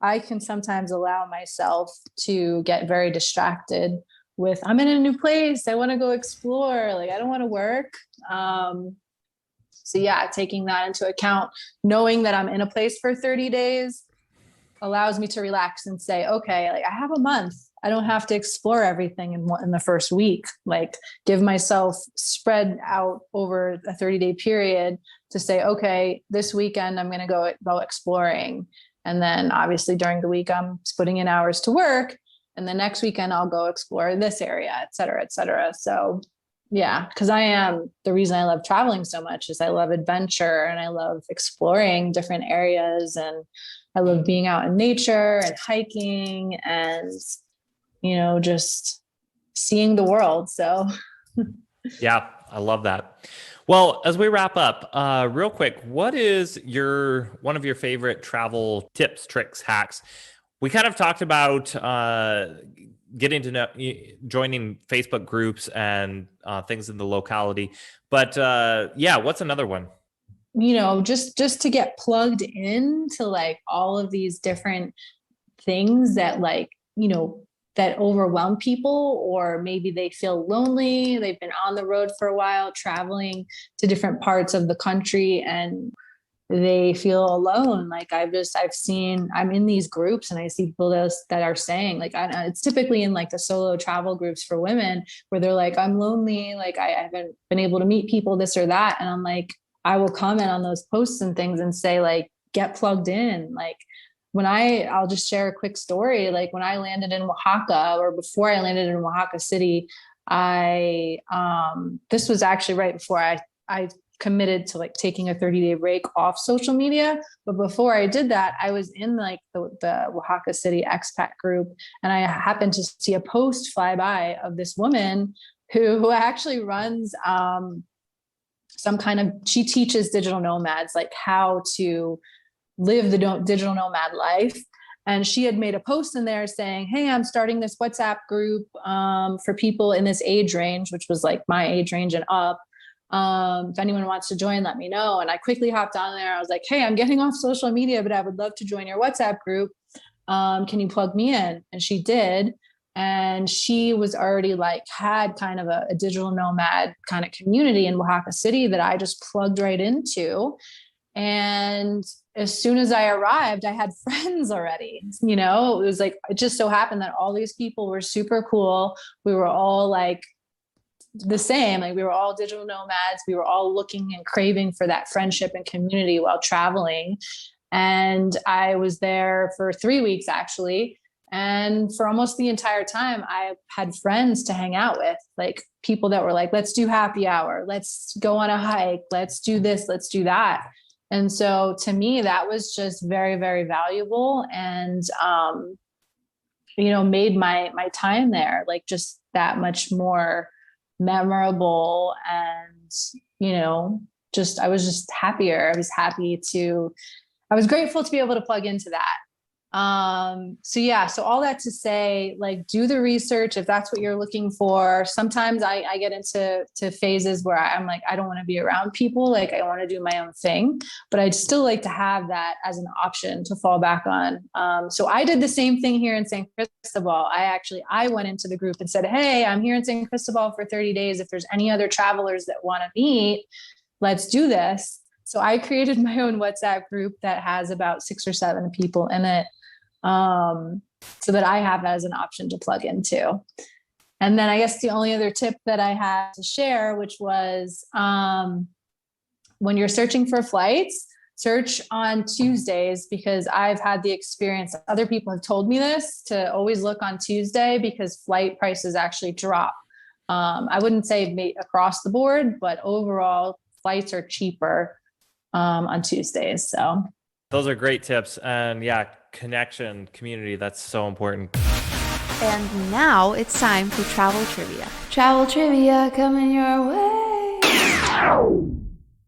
I can sometimes allow myself to get very distracted with, I'm in a new place, I want to go explore, I don't want to work. So yeah, taking that into account, knowing that I'm in a place for 30 days allows me to relax and say, okay, I have a month. I don't have to explore everything in the first week. Give myself spread out over a 30-day period to say, okay, this weekend I'm going to go exploring. And then obviously during the week I'm putting in hours to work. And the next weekend I'll go explore this area, et cetera, et cetera. So yeah, because the reason I love traveling so much is I love adventure and I love exploring different areas, and I love being out in nature and hiking and, just seeing the world. So yeah, I love that. Well, as we wrap up, real quick, what is one of your favorite travel tips, tricks, hacks? We kind of talked about getting to know, joining Facebook groups and things in the locality. But what's another one? Just to get plugged into all of these different things that that overwhelm people, or maybe they feel lonely. They've been on the road for a while, traveling to different parts of the country, and they feel alone. I'm in these groups and I see people that are saying it's typically in the solo travel groups for women where they're like, I'm lonely. I haven't been able to meet people, this or that. And I'm like, I will comment on those posts and things and say, get plugged in. I'll just share a quick story. When I landed in Oaxaca, or before I landed in Oaxaca City, this was actually right before I committed to taking a 30-day break off social media. But before I did that, I was in the Oaxaca City expat group, and I happened to see a post fly by of this woman who actually runs she teaches digital nomads how to live the digital nomad life. And she had made a post in there saying, hey, I'm starting this WhatsApp group for people in this age range, which was my age range and up. If anyone wants to join, let me know. And I quickly hopped on there. I was like, hey, I'm getting off social media, but I would love to join your WhatsApp group. Can you plug me in? And she did. And she was already had kind of a digital nomad kind of community in Oaxaca City that I just plugged right into. And as soon as I arrived, I had friends already. It was it just so happened that all these people were super cool. We were all the same. We were all digital nomads. We were all looking and craving for that friendship and community while traveling. And I was there for 3 weeks actually. And for almost the entire time, I had friends to hang out with, people that were let's do happy hour. Let's go on a hike. Let's do this. Let's do that. And so to me, that was just very, very valuable, and, made my time there just that much more memorable and, I was just happier. I was grateful to be able to plug into that. So all that to say, like, do the research if that's what you're looking for. Sometimes I get into phases where I'm like, I don't want to be around people. Like, I want to do my own thing, but I'd still like to have that as an option to fall back on. So I did the same thing here in San Cristobal. I went into the group and said, hey, I'm here in San Cristobal for 30 days. If there's any other travelers that want to meet, let's do this. So I created my own WhatsApp group that has about 6 or 7 people in it. So that I have that as an option to plug into. And then I guess the only other tip that I had to share, which was, when you're searching for flights, search on Tuesdays, because I've had the experience, other people have told me this, to always look on Tuesday because flight prices actually drop. I wouldn't say across the board, but overall flights are cheaper, on Tuesdays. So Those are great tips. And yeah, connection, community, that's so important. And now it's time for travel trivia. Travel trivia coming your way.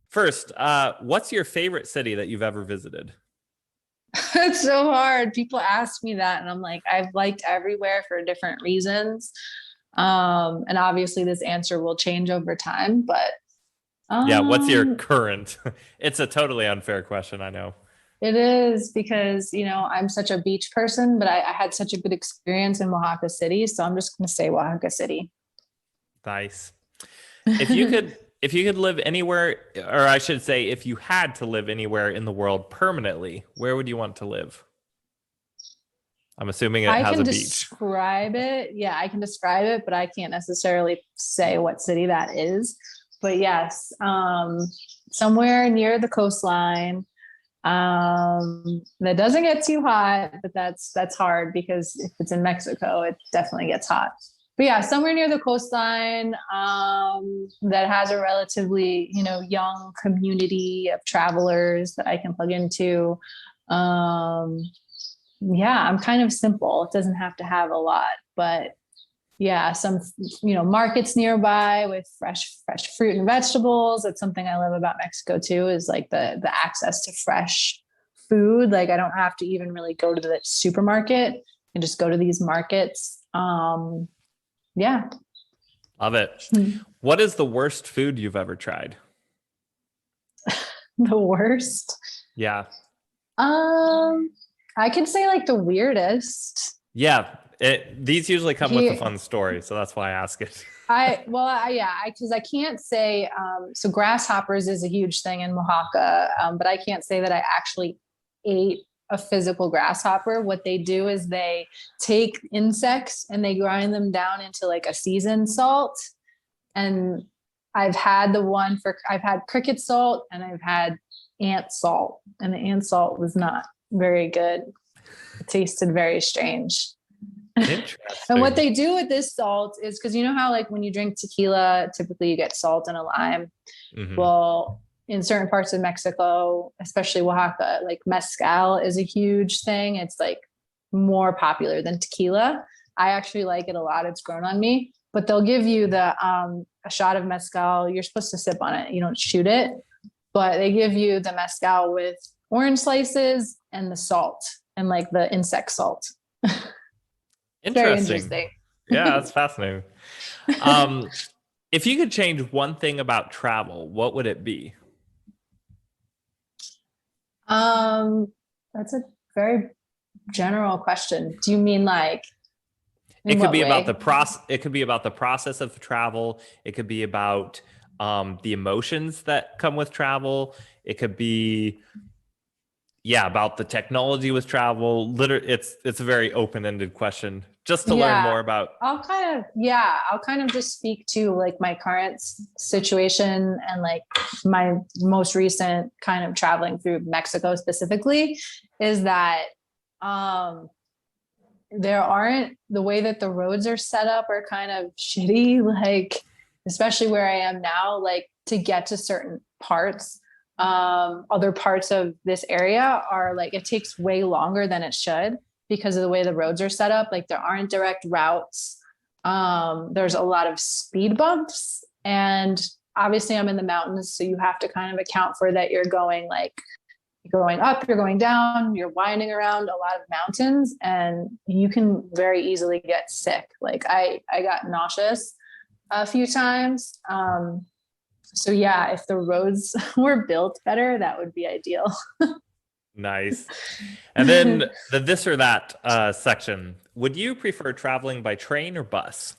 First, what's your favorite city that you've ever visited? it's so hard. People ask me that and I'm like, I've liked everywhere for different reasons. And obviously this answer will change over time, but yeah, what's your current? It's a totally unfair question, I know. It is, because, I'm such a beach person, but I had such a good experience in Oaxaca City. So I'm just going to say Oaxaca City. Nice. If you could live anywhere, or I should say, if you had to live anywhere in the world permanently, where would you want to live? I'm assuming it has a beach. Describe it. Yeah, I can describe it, but I can't necessarily say what city that is. But yes, somewhere near the coastline. That doesn't get too hot, but that's hard because if it's in Mexico, it definitely gets hot. But yeah, somewhere near the coastline, that has a relatively, young community of travelers that I can plug into. Yeah, I'm kind of simple. It doesn't have to have a lot, but yeah, some, markets nearby with fresh fruit and vegetables. That's something I love about Mexico too, is like the access to fresh food. Like, I don't have to even really go to the supermarket and just go to these markets. Yeah. Love it. What is the worst food you've ever tried? The worst? Yeah. I could say like the weirdest. Yeah. These usually come with a fun story, so that's why I ask it. Because I can't say, so grasshoppers is a huge thing in Oaxaca, but I can't say that I actually ate a physical grasshopper. What they do is they take insects and they grind them down into like a seasoned salt. And I've had cricket salt and I've had ant salt, and the ant salt was not very good. It tasted very strange. And what they do with this salt is, because you know how like when you drink tequila, typically you get salt and a lime. Mm-hmm. Well, in certain parts of Mexico, especially Oaxaca, like mezcal is a huge thing. It's like more popular than tequila. I actually like it a lot. It's grown on me. But they'll give you a shot of mezcal. You're supposed to sip on it. You don't shoot it. But they give you the mezcal with orange slices and the salt and like the insect salt. Very interesting. Yeah, that's fascinating. If you could change one thing about travel, what would it be? That's a very general question. Do you mean like it could be about the process? It could be about the process of travel. It could be about the emotions that come with travel. It could be about the technology with travel. Literally, it's a very open-ended question, just to learn more about. I'll kind of just speak to like my current situation and like my most recent kind of traveling through Mexico specifically, is that the way that the roads are set up are kind of shitty, like especially where I am now, like to get to certain parts. Other parts of this area are like, it takes way longer than it should because of the way the roads are set up. Like there aren't direct routes. There's a lot of speed bumps, and obviously I'm in the mountains, so you have to kind of account for that. You're going up, you're going down, you're winding around a lot of mountains, and you can very easily get sick. Like I got nauseous a few times. So yeah, if the roads were built better, that would be ideal. Nice. And then the this or that section. Would you prefer traveling by train or bus?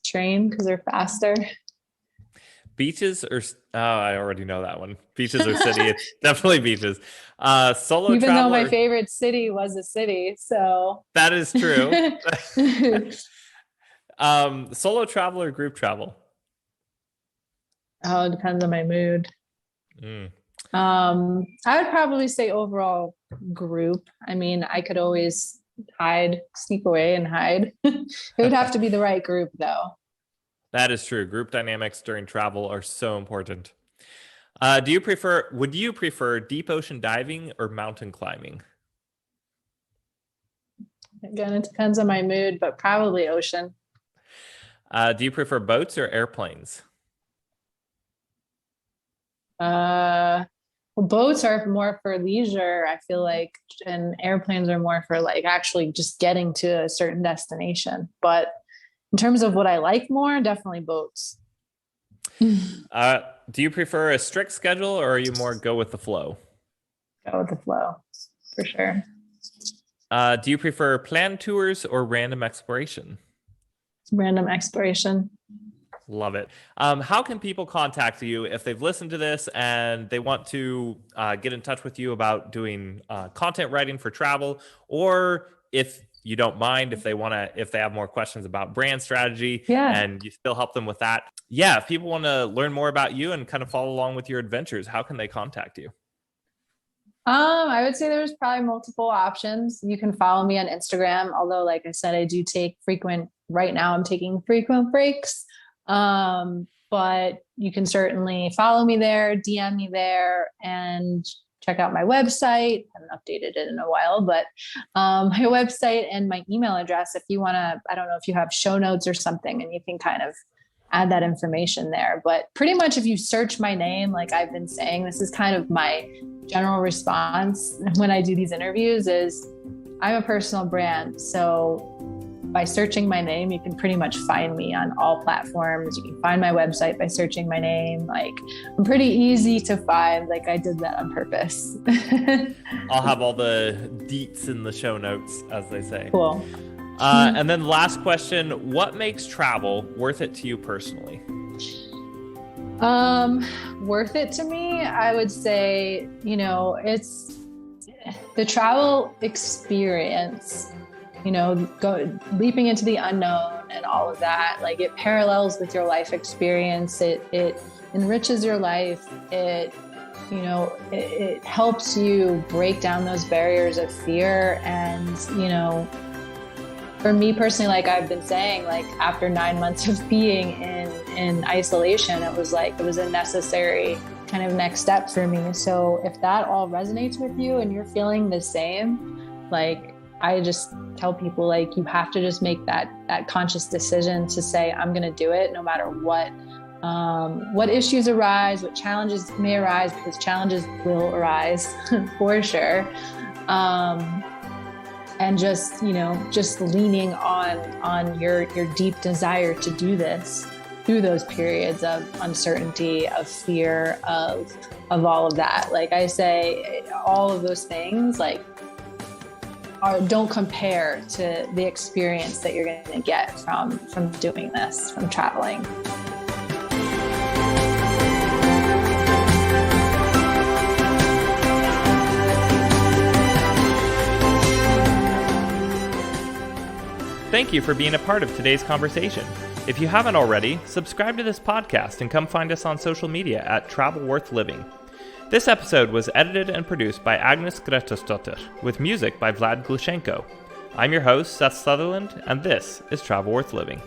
Train, because they're faster. Beaches or I already know that one. Beaches or city? It's definitely beaches. Solo Even traveler. though my favorite city was a city, so that is true. Solo travel or group travel? Oh, it depends on my mood. I would probably say overall group. I mean, I could always sneak away and hide. It would have to be the right group though. That is true. Group dynamics during travel are so important. Would you prefer deep ocean diving or mountain climbing? Again, it depends on my mood, but probably ocean. Do you prefer boats or airplanes? Well, boats are more for leisure, I feel like, and airplanes are more for like actually just getting to a certain destination. But in terms of what I like more, definitely boats. Do you prefer a strict schedule or are you more go with the flow? Go with the flow, for sure. Do you prefer planned tours or random exploration? Random exploration. Love it. How can people contact you if they've listened to this and they want to get in touch with you about doing content writing for travel, or if you don't mind, if they have more questions about brand strategy and you still help them with that? Yeah. If people want to learn more about you and kind of follow along with your adventures, how can they contact you? I would say there's probably multiple options. You can follow me on Instagram, although like I said, right now I'm taking frequent breaks. But you can certainly follow me there, DM me there, and check out my website. I haven't updated it in a while, but my website and my email address, if you want to, I don't know if you have show notes or something, and you can kind of add that information there. But pretty much if you search my name, like I've been saying, this is kind of my general response when I do these interviews is I'm a personal brand. So by searching my name, you can pretty much find me on all platforms. You can find my website by searching my name. Like I'm pretty easy to find. Like I did that on purpose. I'll have all the deets in the show notes, as they say. Cool. And then last question, what makes travel worth it to you personally? Worth it to me, I would say, it's the travel experience, leaping into the unknown and all of that. Like it parallels with your life experience. It enriches your life. It helps you break down those barriers of fear. And, for me personally, like I've been saying, like after 9 months of being in isolation, it was a necessary kind of next step for me. So if that all resonates with you and you're feeling the same, like I just tell people, like, you have to just make that conscious decision to say, I'm going to do it no matter what issues arise, what challenges may arise, because challenges will arise for sure. And just leaning on your deep desire to do this through those periods of uncertainty, of fear, of all of that. Like I say, all of those things don't compare to the experience that you're going to get from doing this, from traveling. Thank you for being a part of today's conversation. If you haven't already, subscribe to this podcast and come find us on social media at Travel Worth Living. This episode was edited and produced by Agnes Gretosdottir, with music by Vlad Glushenko. I'm your host, Seth Sutherland, and this is Travel Worth Living.